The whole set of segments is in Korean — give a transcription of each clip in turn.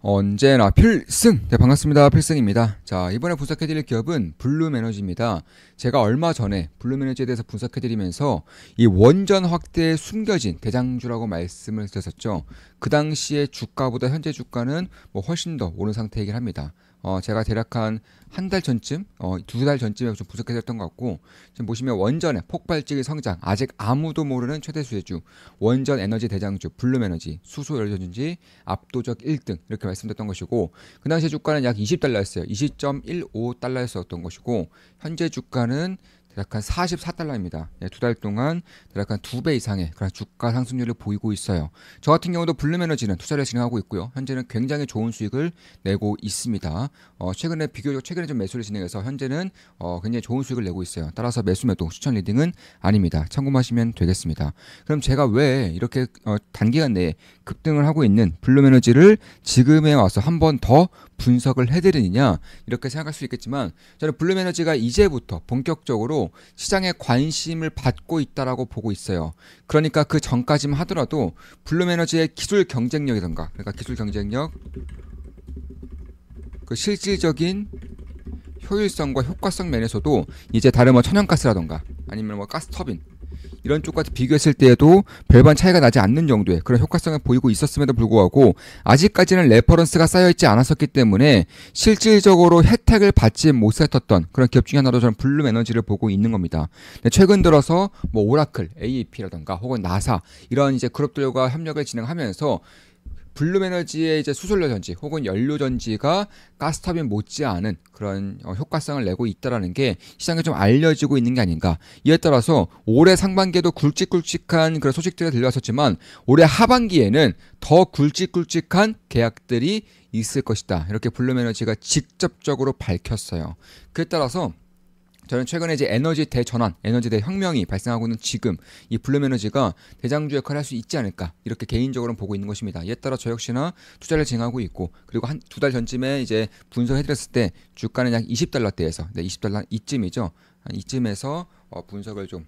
언제나 필승! 네, 반갑습니다. 필승입니다. 자, 이번에 분석해드릴 기업은 블룸에너지입니다. 제가 얼마 전에 블룸에너지에 대해서 분석해드리면서 이 원전 확대에 숨겨진 대장주라고 말씀을 드렸었죠. 그 당시에 주가보다 현재 주가는 훨씬 더 오른 상태이긴 합니다. 제가 대략 한 달 전쯤, 2달 전쯤에 좀 분석해드렸던 것 같고, 지금 보시면 원전의 폭발적인 성장, 아직 아무도 모르는 최대 수혜주, 원전 에너지 대장주, 블룸에너지, 수소 연료전지 압도적 1등, 이렇게 말씀드렸던 것이고, 그 당시 주가는 약 20달러였어요. 20.15달러였었던 것이고, 현재 주가는 대략 한 44달러입니다. 네, 2달 동안 대략 한 2배 이상의 그런 주가 상승률을 보이고 있어요. 저 같은 경우도 블룸에너지는 투자를 진행하고 있고요. 현재는 굉장히 좋은 수익을 내고 있습니다. 최근에 좀 매수를 진행해서 현재는 굉장히 좋은 수익을 내고 있어요. 따라서 매수 매도 추천 리딩은 아닙니다. 참고하시면 되겠습니다. 그럼 제가 왜 이렇게 단기간 내에 급등을 하고 있는 블룸에너지를 지금에 와서 한 번 더 분석을 해드리느냐, 이렇게 생각할 수 있겠지만, 저는 블룸에너지가 이제부터 본격적으로 시장에 관심을 받고 있다라고 보고 있어요. 그러니까 그 전까지만 하더라도 블룸에너지의 기술 경쟁력이던가, 그러니까 기술 경쟁력, 그 실질적인 효율성과 효과성 면에서도 이제 다른 천연가스라던가 아니면 가스터빈 이런 쪽과 비교했을 때에도 별반 차이가 나지 않는 정도의 그런 효과성을 보이고 있었음에도 불구하고, 아직까지는 레퍼런스가 쌓여있지 않았었기 때문에 실질적으로 혜택을 받지 못했던 그런 기업 중에 하나로 저는 블룸에너지를 보고 있는 겁니다. 최근 들어서 오라클, AEP라던가 혹은 나사 이런 이제 그룹들과 협력을 진행하면서 블룸에너지의 이제 수소연료전지 혹은 연료전지가 가스터빈 못지않은 그런 효과성을 내고 있다는 게 시장에 좀 알려지고 있는 게 아닌가. 이에 따라서 올해 상반기에도 굵직굵직한 그런 소식들이 들려왔었지만, 올해 하반기에는 더 굵직굵직한 계약들이 있을 것이다. 이렇게 블룸에너지가 직접적으로 밝혔어요. 그에 따라서 저는 최근에 이제 에너지 대전환, 에너지 대혁명이 발생하고 있는 지금 이 블룸에너지가 대장주 역할을 할 수 있지 않을까, 이렇게 개인적으로는 보고 있는 것입니다. 이에 따라 저 역시나 투자를 진행하고 있고, 그리고 한 2달 전쯤에 이제 분석해드렸을 때 주가는 약 20달러대에서, 20달러 이쯤이죠. 한 이쯤에서 분석을 좀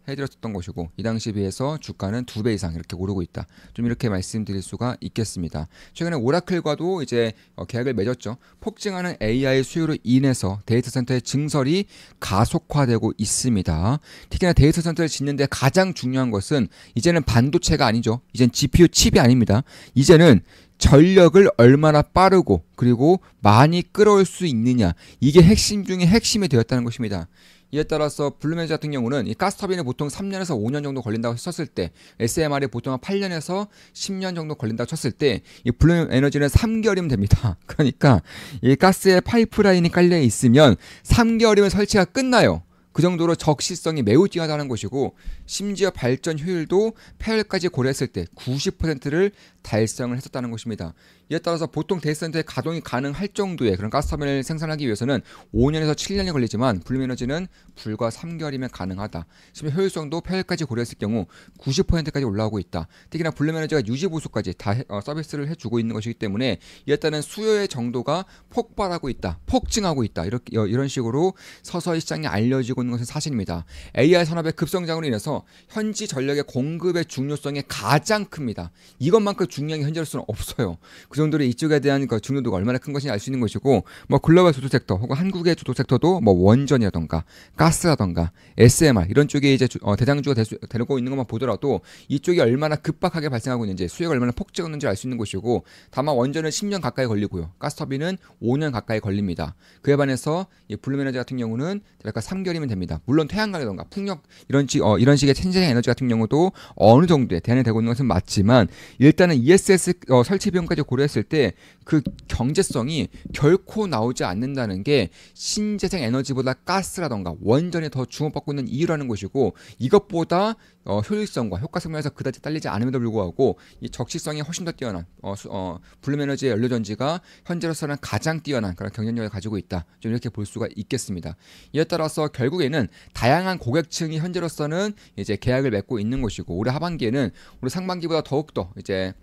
해드렸던 것이고, 이 당시에 비해서 주가는 2배 이상 이렇게 오르고 있다. 좀 이렇게 말씀드릴 수가 있겠습니다. 최근에 오라클과도 이제 계약을 맺었죠. 폭증하는 AI 수요로 인해서 데이터 센터의 증설이 가속화되고 있습니다. 특히나 데이터 센터를 짓는데 가장 중요한 것은 이제는 반도체가 아니죠. 이젠 GPU 칩이 아닙니다. 이제는 전력을 얼마나 빠르고 그리고 많이 끌어올 수 있느냐, 이게 핵심 중에 핵심이 되었다는 것입니다. 이에 따라서 블룸에너지 같은 경우는 이 가스터빈이 보통 3년에서 5년 정도 걸린다고 쳤을 때, SMR이 보통 8년에서 10년 정도 걸린다고 쳤을 때, 이 블룸에너지는 3개월이면 됩니다. 그러니까 이 가스에 파이프라인이 깔려 있으면 3개월이면 설치가 끝나요. 그 정도로 적시성이 매우 뛰어나다는 것이고, 심지어 발전 효율도 폐열까지 고려했을 때 90%를 달성을 했었다는 것입니다. 이에 따라서 보통 데이터 센터의 가동이 가능할 정도의 그런 가스터빈을 생산하기 위해서는 5년에서 7년이 걸리지만, 블룸에너지는 불과 3개월이면 가능하다. 심지어 효율성도 폐열까지 고려했을 경우 90%까지 올라오고 있다. 특히나 블룸에너지가 유지보수까지 다 서비스를 해주고 있는 것이기 때문에, 이에 따른 수요의 정도가 폭발하고 있다, 폭증하고 있다, 이런 식으로 서서히 시장에 알려지고 있는 것은 사실입니다. AI 산업의 급성장으로 인해서 현지 전력의 공급의 중요성이 가장 큽니다. 이것만큼 중요한 게 현재로서는 없어요. 그 정도로 이쪽에 대한 중요도가 얼마나 큰 것인지 알 수 있는 것이고, 글로벌 주도 섹터 혹은 한국의 주도 섹터도 원전이라던가 가스라던가 SMR 이런 쪽에 이제 대장주가 되고 있는 것만 보더라도 이쪽이 얼마나 급박하게 발생하고 있는지, 수요가 얼마나 폭증하는지 알 수 있는 것이고, 다만 원전은 10년 가까이 걸리고요, 가스터빈은 5년 가까이 걸립니다. 그에 반해서 이 블룸에너지 같은 경우는 대략 3개월이면 됩니다. 물론 태양광이라던가 풍력 이런 식의 천재 에너지 같은 경우도 어느 정도의 대안이 되고 있는 것은 맞지만, 일단은 ESS 설치 비용까지 고려했을 때 그 경제성이 결코 나오지 않는다는 게 신재생 에너지보다 가스라던가 원전이 더 주목받고 있는 이유라는 것이고, 이것보다 효율성과 효과성 면에서 그다지 딸리지 않음에도 불구하고 이 적시성이 훨씬 더 뛰어난 블룸에너지의 연료전지가 현재로서는 가장 뛰어난 그런 경쟁력을 가지고 있다. 좀 이렇게 볼 수가 있겠습니다. 이에 따라서 결국에는 다양한 고객층이 현재로서는 이제 계약을 맺고 있는 것이고, 올해 하반기에는 올해 상반기보다 더욱더 이제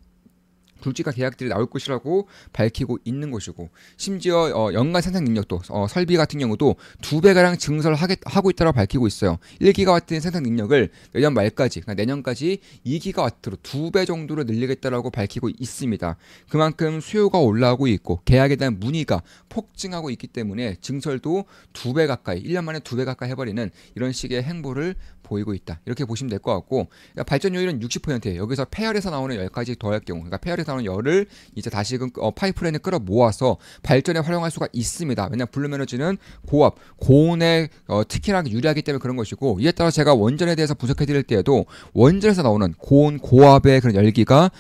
굵직한 계약들이 나올 것이라고 밝히고 있는 것이고, 심지어 연간 생산 능력도 설비 같은 경우도 2배가량 증설을 하고 있다고 밝히고 있어요. 1기가와트의 생산 능력을 내년 말까지, 그러니까 내년까지 2기가와트로 2배 정도로 늘리겠다라고 밝히고 있습니다. 그만큼 수요가 올라오고 있고 계약에 대한 문의가 폭증하고 있기 때문에 증설도 2배 가까이, 1년 만에 2배 가까이 해버리는 이런 식의 행보를 보이고 있다. 이렇게 보시면 될 것 같고, 그러니까 발전효율은 60%예요. 여기서 폐열에서 나오는 열까지 더할 경우, 그러니까 폐열에서 나오는 열을 이제 다시금 파이프라인에 끌어 모아서 발전에 활용할 수가 있습니다. 왜냐하면 블룸에너지는 고압, 고온에 특히나 유리하기 때문에 그런 것이고, 이에 따라 제가 원전에 대해서 분석해 드릴 때에도 원전에서 나오는 고온, 고압의 그런 열기가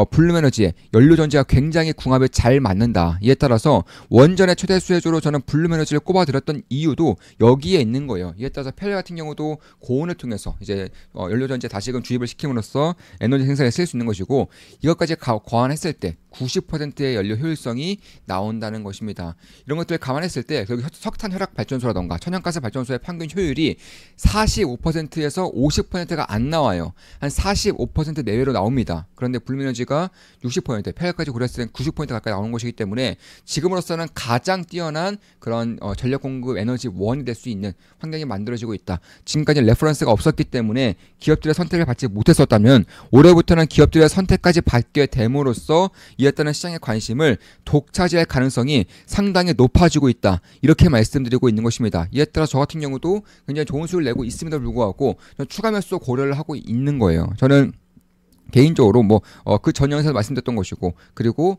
블룸에너지의 연료 전지가 굉장히 궁합에 잘 맞는다. 이에 따라서 원전의 최대 수혜주로 저는 블룸에너지를 꼽아드렸던 이유도 여기에 있는 거예요. 이에 따라서 펠 같은 경우도 고온을 통해서 이제 연료 전지에 다시금 주입을 시킴으로써 에너지 생산에 쓸 수 있는 것이고, 이것까지 과환했을 때 90%의 연료 효율성이 나온다는 것입니다. 이런 것들을 감안했을 때 여기 석탄 혈액 발전소라던가 천연가스 발전소의 평균 효율이 45%에서 50%가 안 나와요. 한 45% 내외로 나옵니다. 그런데 블룸에너지가 60%, 폐열까지 고려했을 때 90% 가까이 나오는 것이기 때문에 지금으로서는 가장 뛰어난 그런 전력 공급 에너지 원이 될 수 있는 환경이 만들어지고 있다. 지금까지 레퍼런스가 없었기 때문에 기업들의 선택을 받지 못했었다면 올해부터는 기업들의 선택까지 받게 됨으로써 이에 따른 시장의 관심을 독차지할 가능성이 상당히 높아지고 있다. 이렇게 말씀드리고 있는 것입니다. 이에 따라 저 같은 경우도 굉장히 좋은 수익을 내고 있음에도 불구하고 추가 매수 고려를 하고 있는 거예요. 저는 개인적으로 그 전 영상에서 말씀드렸던 것이고, 그리고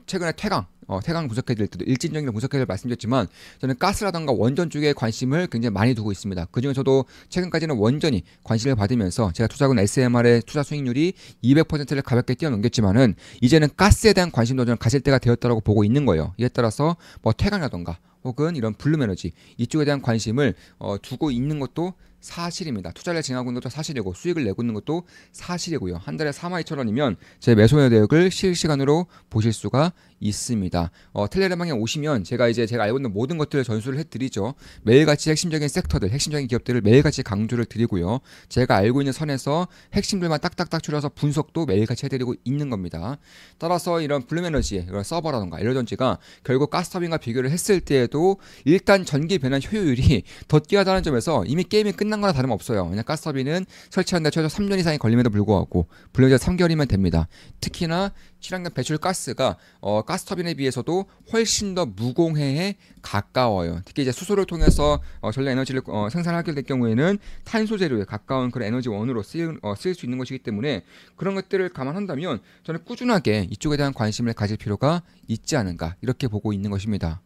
최근에 태강 분석해드릴 때도 일진전기를 분석해드릴 말씀드렸지만, 저는 가스라던가 원전 쪽에 관심을 굉장히 많이 두고 있습니다. 그중에서도 최근까지는 원전이 관심을 받으면서 제가 투자금 SMR의 투자 수익률이 200%를 가볍게 뛰어넘겼지만은 이제는 가스에 대한 관심도 저는 가질 때가 되었다고 보고 있는 거예요. 이에 따라서 태강이라던가 혹은 이런 블룸에너지 이쪽에 대한 관심을 두고 있는 것도 사실입니다. 투자를 진행하고 있는 것도 사실이고 수익을 내고 있는 것도 사실이고요. 한 달에 42,000원이면 제 매수 내역을 실시간으로 보실 수가 있습니다. 텔레그램방에 오시면 제가 알고 있는 모든 것들을 전수를 해드리죠. 매일같이 핵심적인 섹터들, 핵심적인 기업들을 매일같이 강조를 드리고요. 제가 알고 있는 선에서 핵심들만 딱딱딱 추려서 분석도 매일같이 해드리고 있는 겁니다. 따라서 이런 블룸에너지의 이런 서버라던가 연료전지가 결국 가스터빈과 비교를 했을 때에도 일단 전기 변환 효율이 더 뛰어나다는 점에서 이미 게임이 끝난 거나 다름없어요. 왜냐하면 가스터빈은 설치하는데 최소 3년 이상이 걸림에도 불구하고 블룸에너지가 3개월이면 됩니다. 특히나 친환경 배출 가스가 가스터빈에 비해서도 훨씬 더 무공해에 가까워요. 특히 이제 수소를 통해서 전력 에너지를 생산하게 될 경우에는 탄소 재료에 가까운 그런 에너지 원으로 쓰일 수 있는 것이기 때문에 그런 것들을 감안한다면 저는 꾸준하게 이쪽에 대한 관심을 가질 필요가 있지 않은가, 이렇게 보고 있는 것입니다.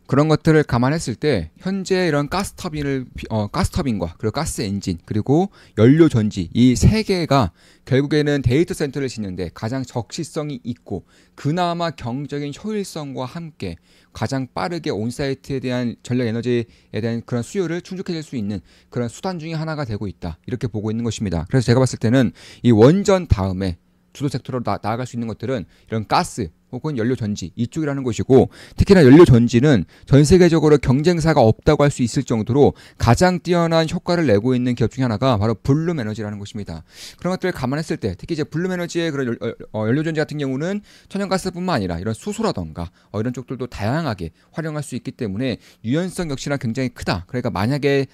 그런 것들을 감안했을 때 현재 이런 가스터빈과 그리고 가스 엔진 그리고 연료 전지 이 세 개가 결국에는 데이터 센터를 짓는데 가장 적시성이 있고 그나마 경적인 효율성과 함께 가장 빠르게 온사이트에 대한 전력 에너지에 대한 그런 수요를 충족해줄 수 있는 그런 수단 중에 하나가 되고 있다. 이렇게 보고 있는 것입니다. 그래서 제가 봤을 때는 이 원전 다음에 주도 섹터로 나아갈 수 있는 것들은 이런 가스 혹은 연료 전지 이쪽이라는 것이고, 특히나 연료 전지는 전 세계적으로 경쟁사가 없다고 할 수 있을 정도로 가장 뛰어난 효과를 내고 있는 기업 중에 하나가 바로 블룸에너지라는 것입니다. 그런 것들을 감안했을 때 특히 이제 블룸에너지의 그런 연료 전지 같은 경우는 천연가스뿐만 아니라 이런 수소라던가 이런 쪽들도 다양하게 활용할 수 있기 때문에 유연성 역시나 굉장히 크다. 그러니까 만약에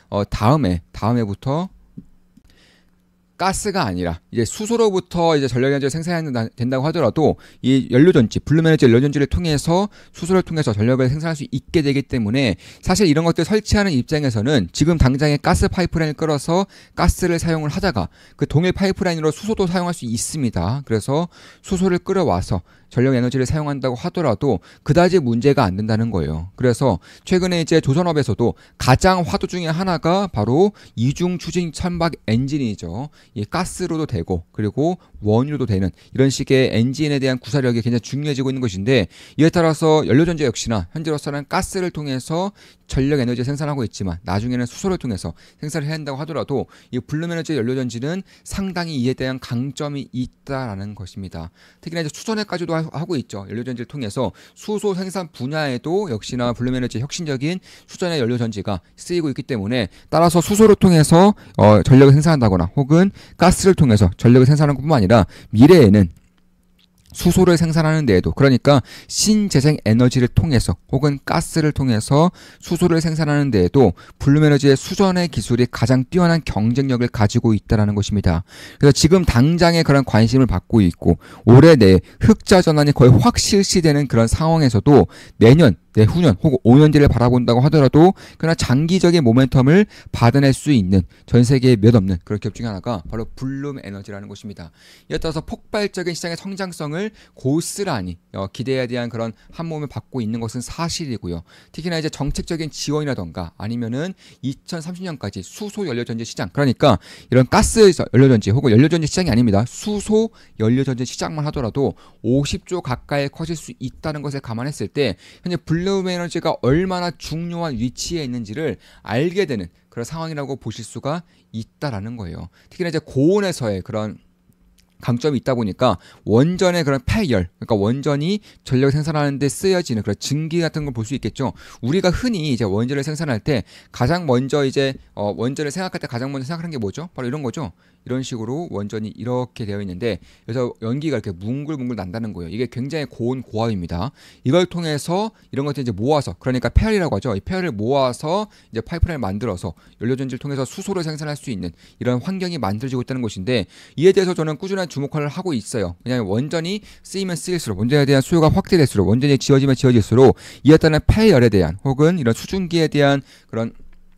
다음해부터 가스가 아니라 이제 수소로부터 이제 전력에너지를 생산해야 된다고 하더라도 이 연료전지, 블룸에너지 연료전지를 통해서 수소를 통해서 전력을 생산할 수 있게 되기 때문에 사실 이런 것들 설치하는 입장에서는 지금 당장에 가스 파이프라인을 끌어서 가스를 사용을 하다가 그 동일 파이프라인으로 수소도 사용할 수 있습니다. 그래서 수소를 끌어와서 전력 에너지를 사용한다고 하더라도 그다지 문제가 안 된다는 거예요. 그래서 최근에 이제 조선업에서도 가장 화두 중에 하나가 바로 이중 추진 천박 엔진이죠. 이 가스로도 되고 그리고 원유로도 되는 이런 식의 엔진에 대한 구사력이 굉장히 중요해지고 있는 것인데, 이에 따라서 연료전지 역시나 현재로서는 가스를 통해서 전력 에너지 생산하고 있지만 나중에는 수소를 통해서 생산을 해야 한다고 하더라도 이 블룸에너지 연료전지는 상당히 이에 대한 강점이 있다라는 것입니다. 특히나 이제 수선에까지도 하고 있죠. 연료전지를 통해서 수소 생산 분야에도 역시나 블룸에너지 혁신적인 수전의 연료전지가 쓰이고 있기 때문에, 따라서 수소를 통해서 전력을 생산한다거나 혹은 가스를 통해서 전력을 생산하는 것뿐만 아니라 미래에는 수소를 생산하는 데에도, 그러니까 신재생 에너지를 통해서 혹은 가스를 통해서 수소를 생산하는 데에도 블룸에너지의 수전의 기술이 가장 뛰어난 경쟁력을 가지고 있다는 것입니다. 그래서 지금 당장의 그런 관심을 받고 있고 올해 내에 흑자 전환이 거의 확 실시되는 그런 상황에서도 내년, 내후년 혹은 5년 뒤를 바라본다고 하더라도 그러나 장기적인 모멘텀을 받아낼 수 있는 전 세계에 몇 없는 그런 기업 중에 하나가 바로 블룸에너지라는 것입니다. 이에 따라서 폭발적인 시장의 성장성을 고스란히 기대에 대한 그런 한몸을 받고 있는 것은 사실이고요. 특히나 이제 정책적인 지원이라던가 아니면은 2030년까지 수소 연료전지 시장, 그러니까 이런 가스 연료전지 혹은 연료전지 시장이 아닙니다. 수소 연료전지 시장만 하더라도 50조 가까이 커질 수 있다는 것을 감안했을 때 현재 블룸에너지가 얼마나 중요한 위치에 있는지를 알게 되는 그런 상황이라고 보실 수가 있다라는 거예요. 특히나 이제 고온에서의 그런 강점이 있다 보니까 원전의 그런 폐열, 그러니까 원전이 전력을 생산하는 데 쓰여지는 그런 증기 같은 걸 볼 수 있겠죠. 우리가 흔히 이제 원전을 생산할 때 가장 먼저 이제 원전을 생각할 때 가장 먼저 생각하는 게 뭐죠? 바로 이런 거죠. 이런 식으로 원전이 이렇게 되어 있는데 그래서 연기가 이렇게 뭉글뭉글 난다는 거예요. 이게 굉장히 고온 고압입니다. 이걸 통해서 이런 것들 이제 모아서, 그러니까 폐열이라고 하죠. 이 폐열을 모아서 이제 파이프라인을 만들어서 연료전지를 통해서 수소를 생산할 수 있는 이런 환경이 만들어지고 있다는 것인데 이에 대해서 저는 꾸준한 주목을 하고 있어요. 왜냐하면 원전이 쓰이면 쓰일수록, 원전에 대한 수요가 확대될수록, 원전이 지어지면 지어질수록 이에 따른 폐열에 대한 혹은 이런 수증기에 대한 그런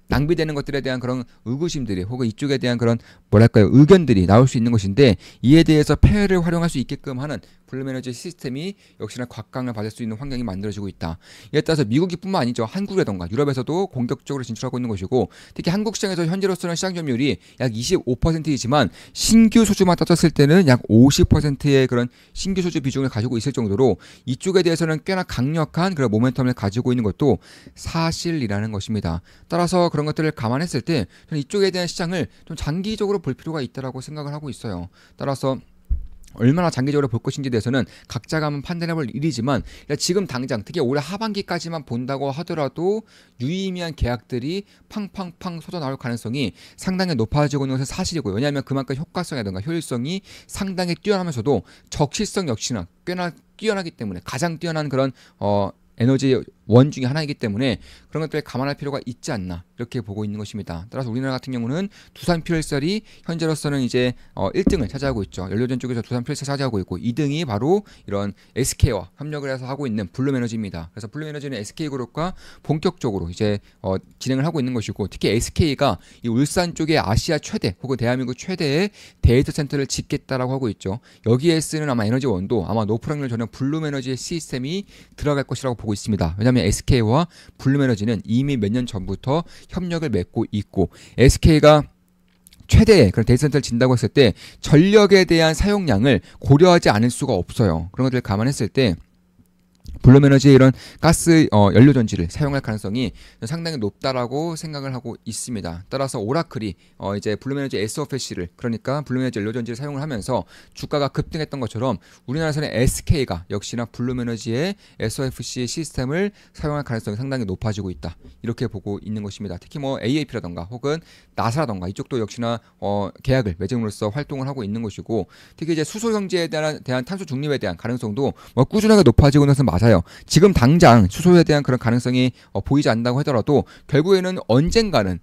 낭비되는 것들에 대한 그런 의구심들이 혹은 이쪽에 대한 그런 뭐랄까요 의견들이 나올 수 있는 것인데 이에 대해서 폐열을 활용할 수 있게끔 하는 블룸에너지 시스템이 역시나 곽강을 받을 수 있는 환경이 만들어지고 있다. 이에 따라서 미국뿐만 아니죠. 한국이라던가 유럽에서도 공격적으로 진출하고 있는 것이고 특히 한국 시장에서 현재로서는 시장 점유율이 약 25%이지만 신규 수주만 따졌을 때는 약 50%의 그런 신규 수주 비중을 가지고 있을 정도로 이쪽에 대해서는 꽤나 강력한 그런 모멘텀을 가지고 있는 것도 사실이라는 것입니다. 따라서 그런 것들을 감안했을 때 저는 이쪽에 대한 시장을 좀 장기적으로 볼 필요가 있다라고 생각을 하고 있어요. 따라서 얼마나 장기적으로 볼 것인지에 대해서는 각자가 한번 판단해볼 일이지만 지금 당장 특히 올해 하반기까지만 본다고 하더라도 유의미한 계약들이 팡팡팡 쏟아나올 가능성이 상당히 높아지고 있는 것은 사실이고요. 왜냐하면 그만큼 효과성이라든가 효율성이 상당히 뛰어나면서도 적시성 역시나 꽤나 뛰어나기 때문에 가장 뛰어난 그런 에너지 원 중에 하나이기 때문에 그런 것들을 감안할 필요가 있지 않나 이렇게 보고 있는 것입니다. 따라서 우리나라 같은 경우는 두산 퓨얼셀이 현재로서는 이제 1등을 차지하고 있죠. 연료전 쪽에서 두산 퓨얼셀 차지하고 있고 2등이 바로 이런 SK와 협력을 해서 하고 있는 블룸에너지입니다. 그래서 블룸에너지는 SK그룹과 본격적으로 이제 진행을 하고 있는 것이고 특히 SK가 이 울산 쪽에 아시아 최대 혹은 대한민국 최대의 데이터 센터를 짓겠다라고 하고 있죠. 여기에 쓰는 아마 에너지원도 아마 노플 확률 전용 블룸에너지의 시스템이 들어갈 것이라고 보고 있습니다. 왜냐하면 SK와 블룸에너지는 이미 몇 년 전부터 협력을 맺고 있고 SK가 최대의 그런 데이터 센터를 진다고 했을 때 전력에 대한 사용량을 고려하지 않을 수가 없어요. 그런 것들을 감안했을 때 블룸에너지의 이런 가스 연료전지를 사용할 가능성이 상당히 높다라고 생각을 하고 있습니다. 따라서 오라클이 이제 블룸에너지 SOFC를 그러니까 블룸에너지 연료전지를 사용을 하면서 주가가 급등했던 것처럼 우리나라에서는 SK가 역시나 블룸에너지의 SOFC 시스템을 사용할 가능성이 상당히 높아지고 있다. 이렇게 보고 있는 것입니다. 특히 뭐 AAP라던가 혹은 나사라던가 이쪽도 역시나 계약을 맺음으로써 활동을 하고 있는 것이고 특히 이제 수소 경제에 대한 탄소 중립에 대한 가능성도 뭐 꾸준하게 높아지고 있는 것은 맞아요. 지금 당장 수소에 대한 그런 가능성이 보이지 않는다고 하더라도 결국에는 언젠가는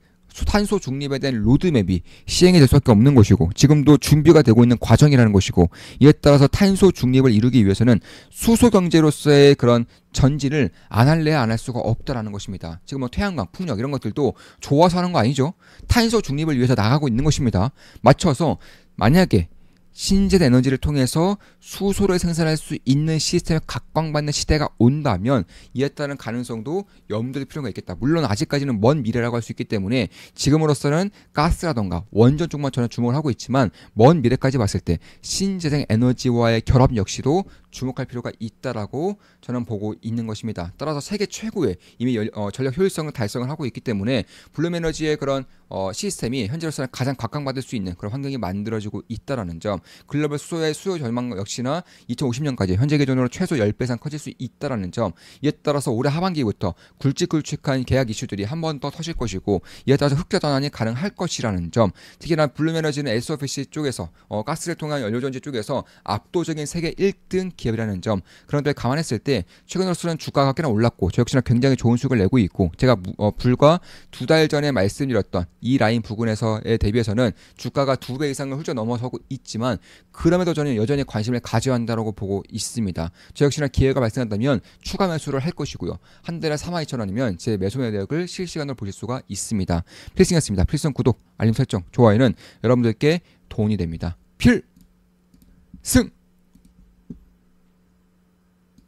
탄소 중립에 대한 로드맵이 시행이 될 수밖에 없는 것이고 지금도 준비가 되고 있는 과정이라는 것이고 이에 따라서 탄소 중립을 이루기 위해서는 수소 경제로서의 그런 전진을 안 할래야 안 할 수가 없다라는 것입니다. 지금 뭐 태양광, 풍력 이런 것들도 좋아서 하는 거 아니죠. 탄소 중립을 위해서 나가고 있는 것입니다. 맞춰서 만약에 신재생 에너지를 통해서 수소를 생산할 수 있는 시스템을 각광받는 시대가 온다면 이에 따른 가능성도 염두에 둘 필요가 있겠다. 물론 아직까지는 먼 미래라고 할 수 있기 때문에 지금으로서는 가스라던가 원전 쪽만 저는 주목을 하고 있지만 먼 미래까지 봤을 때 신재생 에너지와의 결합 역시도 주목할 필요가 있다라고 저는 보고 있는 것입니다. 따라서 세계 최고의 이미 전력 효율성을 달성을 하고 있기 때문에 블룸에너지의 그런 시스템이 현재로서는 가장 각광받을 수 있는 그런 환경이 만들어지고 있다라는 점, 글로벌 수소의 수요 전망 역시나 2050년까지 현재 기준으로 최소 10배 이상 커질 수 있다라는 점, 이에 따라서 올해 하반기부터 굵직굵직한 계약 이슈들이 한 번 더 터질 것이고, 이에 따라서 흑자 전환이 가능할 것이라는 점, 특히나 블룸에너지는 SOFC 쪽에서 가스를 통한 연료전지 쪽에서 압도적인 세계 1등 기업이라는 점, 그런데 감안했을 때 최근으로서는 주가가 꽤나 올랐고 저 역시나 굉장히 좋은 수익을 내고 있고, 제가 불과 2달 전에 말씀드렸던 이 라인 부근에서에 대비해서는 주가가 2배 이상을 훌쩍 넘어서고 있지만, 그럼에도 저는 여전히 관심을 가져야 한다고 보고 있습니다. 저 역시나 기회가 발생한다면 추가 매수를 할 것이고요. 한 달에 42,000원이면 제 매수 매력을 실시간으로 보실 수가 있습니다. 필승이었습니다. 필승 구독, 알림 설정, 좋아요는 여러분들께 도움이 됩니다. 필승!